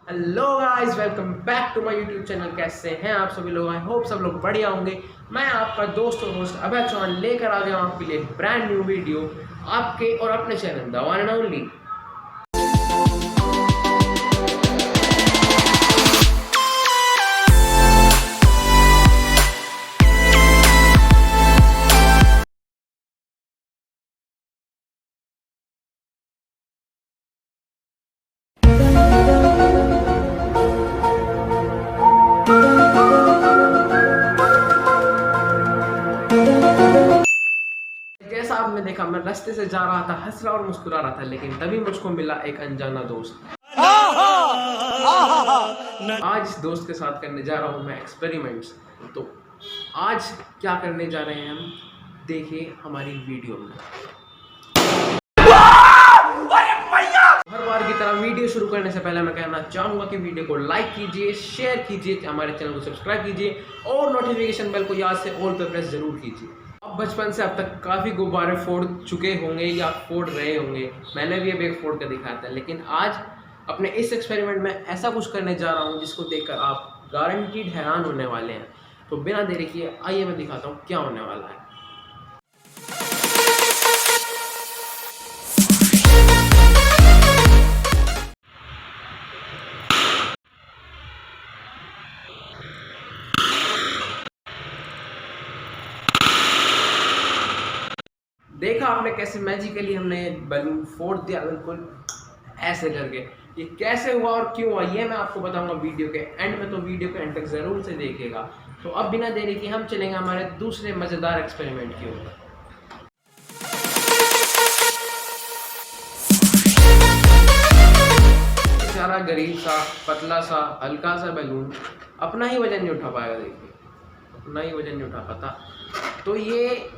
Hello guys, welcome back to my YouTube channel. कैसे हैं आप सभी लोग? आई होप सब लोग बढ़िया होंगे। मैं आपका दोस्त और होस्ट अभय चौहान लेकर आ गया हूँ आपके लिए ब्रांड न्यू वीडियो आपके और अपने channel the one and only. जैसा आपने देखा, मैं रास्ते से जा रहा था, हंस रहा और मुस्कुरा रहा था, लेकिन तभी मुझको मिला एक अनजाना दोस्त। आज इस दोस्त के साथ करने जा रहा हूँ मैं एक्सपेरिमेंट्स। तो आज क्या करने जा रहे हैं हम, देखिए हमारी वीडियो में। हर बार की तरह वीडियो शुरू करने से पहले मैं कहना चाहूंगा कि वीडियो को लाइक कीजिए, शेयर कीजिए, हमारे चैनल को सब्सक्राइब कीजिए और नोटिफिकेशन बेल को याद से ऑल पे प्रेस जरूर कीजिए। अब बचपन से अब तक काफ़ी गुब्बारे फोड़ चुके होंगे या फोड़ रहे होंगे, मैंने भी अब एक फोड़ कर दिखाया था, लेकिन आज अपने इस एक्सपेरिमेंट में ऐसा कुछ करने जा रहा हूँ जिसको देखकर आप गारंटीड हैरान होने वाले हैं। तो बिना देरी किए आइए मैं दिखाता हूँ क्या होने वाला है। देखा आपने कैसे मैजिकली हमने बैलून फोड़ दिया, बिल्कुल ऐसे करके। ये कैसे हुआ और क्यों हुआ ये मैं आपको बताऊंगा वीडियो के एंड में, तो वीडियो के एंड तक जरूर से देखिएगा। तो अब बिना देरी के हम चलेंगे हमारे दूसरे मजेदार एक्सपेरिमेंट की ओर। बेचारा गरीब सा पतला सा हल्का सा बैलून अपना ही वजन नहीं उठा पाएगा। देखिए अपना ही वजन नहीं उठा पाता, तो ये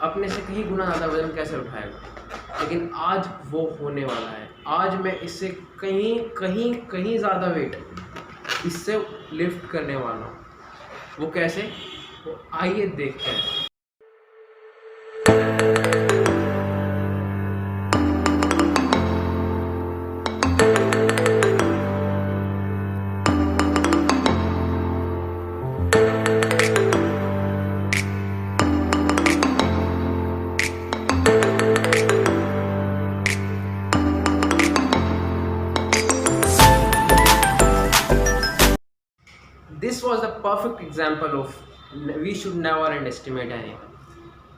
अपने से कहीं गुना ज़्यादा वजन कैसे उठाएगा। लेकिन आज वो होने वाला है। आज मैं इससे कहीं कहीं कहीं ज़्यादा वेट इससे लिफ्ट करने वाला हूँ। वो कैसे, वो आइए देखते हैं। This was the perfect example of we should never underestimate anyone।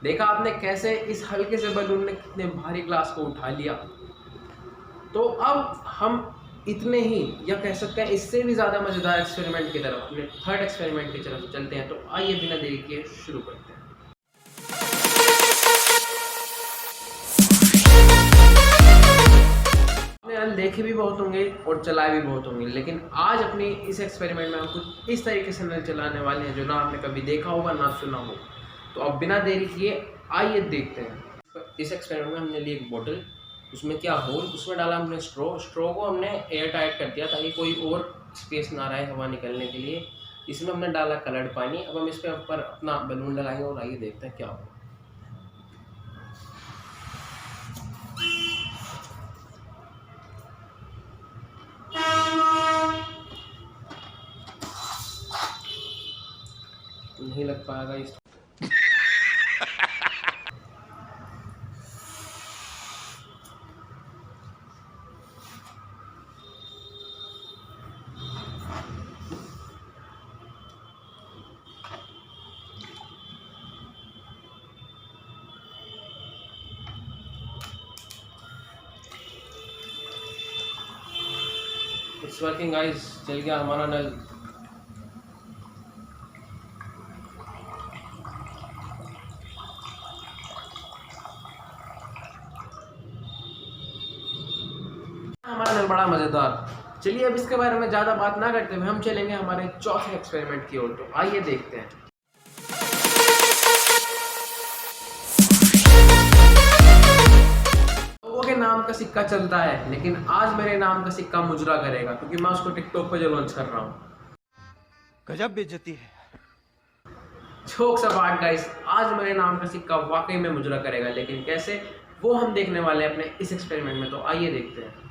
देखा आपने कैसे इस हल्के से बलून ने कितने भारी ग्लास को उठा लिया। तो अब हम इतने ही या कह सकते हैं इससे भी ज़्यादा मज़ेदार एक्सपेरिमेंट की तरफ, अपने थर्ड एक्सपेरिमेंट की तरफ चलते हैं। तो आइए बिना देरी किए शुरू करते हैं। आपने देखे भी बहुत होंगे और चलाए भी बहुत होंगे, लेकिन आज अपनी इस एक्सपेरिमेंट में हम कुछ इस तरीके से नल चलाने वाले हैं जो ना आपने कभी देखा होगा ना सुना हो। तो अब बिना देरी किए आइए देखते हैं। इस एक्सपेरिमेंट में हमने ली एक बोतल, उसमें क्या होल, उसमें डाला हमने स्ट्रॉ को हमने एयर टाइट कर दिया ताकि कोई और स्पेस ना रहे हवा निकलने के लिए। इसमें हमने डाला कलर्ड पानी। अब हम इस पर ऊपर अपना बैलून लगाएंगे और आइए देखते हैं क्या होगा। नहीं लग पाएगा इस इट्स वर्किंग गाइस, चल गया हमारा नल। हमारा नल बड़ा मज़ेदार। चलिए अब इसके बारे में ज़्यादा बात ना करते हुए हम चलेंगे हमारे चौथे एक्सपेरिमेंट की ओर। तो आइए देखते हैं। लोगों के नाम का सिक्का चलता है, लेकिन आज मेरे नाम का सिक्का मुजरा करेगा, क्योंकि मैं उसको टिकटॉक पर जो लॉन्च कर रहा हूँ। गजब बेइज्जती है। जोक्स अपार्ट गाइस, आज मेरे नाम का सिक्का वाकई में मुजरा करेगा, लेकिन कैसे वो हम देखने वाले हैं अपने इस एक्सपेरिमेंट में। तो आइए देखते हैं।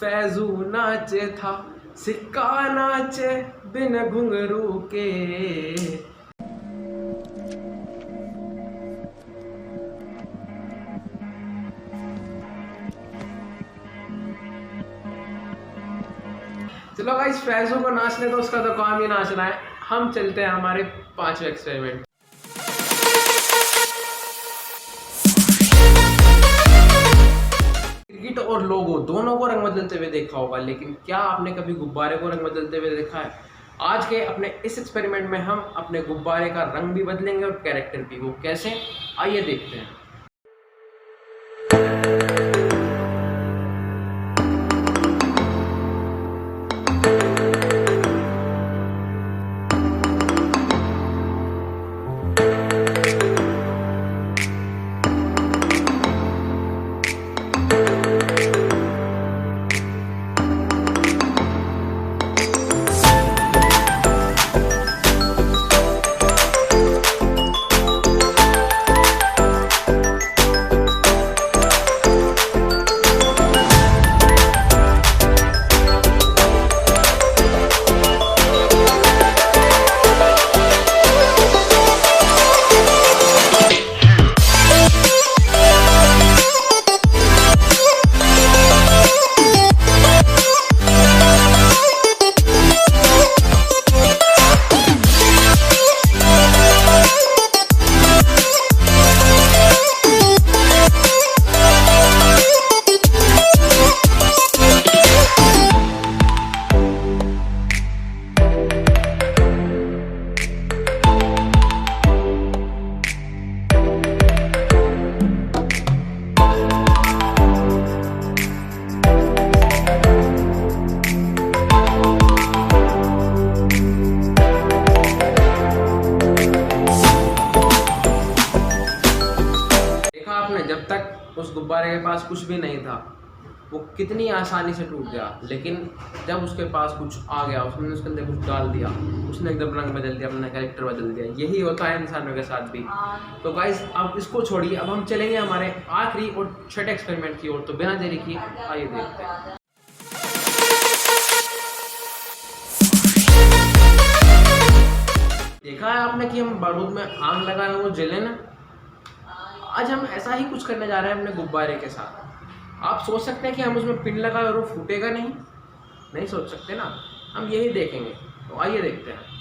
फैजू नाचे था, सिक्का नाचे बिन घुंघरू के। चलो गाइस, फैजू को नाचने तो उसका तो काम ही नाचना है। हम चलते हैं हमारे 5वें एक्सपेरिमेंट। क्रिकेट और लोगो दोनों को रंग बदलते हुए देखा होगा, लेकिन क्या आपने कभी गुब्बारे को रंग बदलते हुए देखा है? आज के अपने इस एक्सपेरिमेंट में हम अपने गुब्बारे का रंग भी बदलेंगे और कैरेक्टर भी। वो कैसे, आइए देखते हैं। जब तक उस गुब्बारे के पास कुछ भी नहीं था, वो कितनी आसानी से टूट गया, लेकिन जब उसके पास कुछ आ गया, उसने उसके अंदर कुछ डाल दिया, उसने एकदम रंग बदल दिया, अपना कैरेक्टर बदल दिया। यही होता है इंसानों के साथ भी। तो गाइस, अब इसको छोड़िए, अब हम चलेंगे हमारे आखिरी और छठे एक्सपेरिमेंट की ओर। तो बिना देरी की आइए देखते हैं। देखा है आपने कि हम बारूद में आग लगाए वो जले ना। आज हम ऐसा ही कुछ करने जा रहे हैं अपने गुब्बारे के साथ। आप सोच सकते हैं कि हम उसमें पिन लगाए और वो फूटेगा नहीं? नहीं सोच सकते ना। हम यही देखेंगे, तो आइए देखते हैं।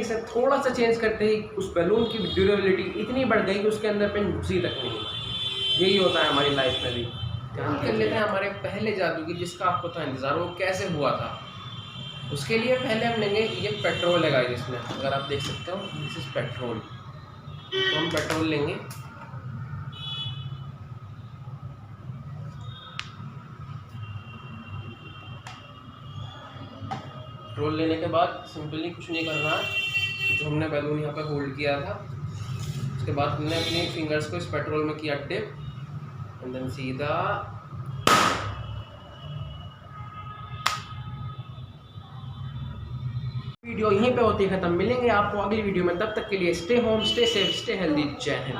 से थोड़ा सा चेंज करते ही उस बैलून की ड्यूरेबिलिटी इतनी बढ़ गई कि उसके अंदर पेन घुसी तक नहीं। यही होता है हमारी लाइफ में भी। ध्यान कर लेते हैं हमारे पहले जादू की, जिसका आपको था इंतजार, वो कैसे हुआ था। उसके लिए पहले हम लेंगे, ये पेट्रोल है गाइस, इसमें अगर आप देख सकते हो, दिस इज पेट्रोल। तो हम पेट्रोल लेंगे, पेट्रोल लेने के बाद सिंपली कुछ नहीं करना है। जो हमने बैलून यहाँ पे होल्ड किया था, उसके बाद हमने अपनी फिंगर्स को इस पेट्रोल में किया डिप, एंड देन सीधा वीडियो यहीं पे होती है खत्म। मिलेंगे आपको अगली वीडियो में, तब तक के लिए stay home, stay safe, stay healthy. जय हिंद।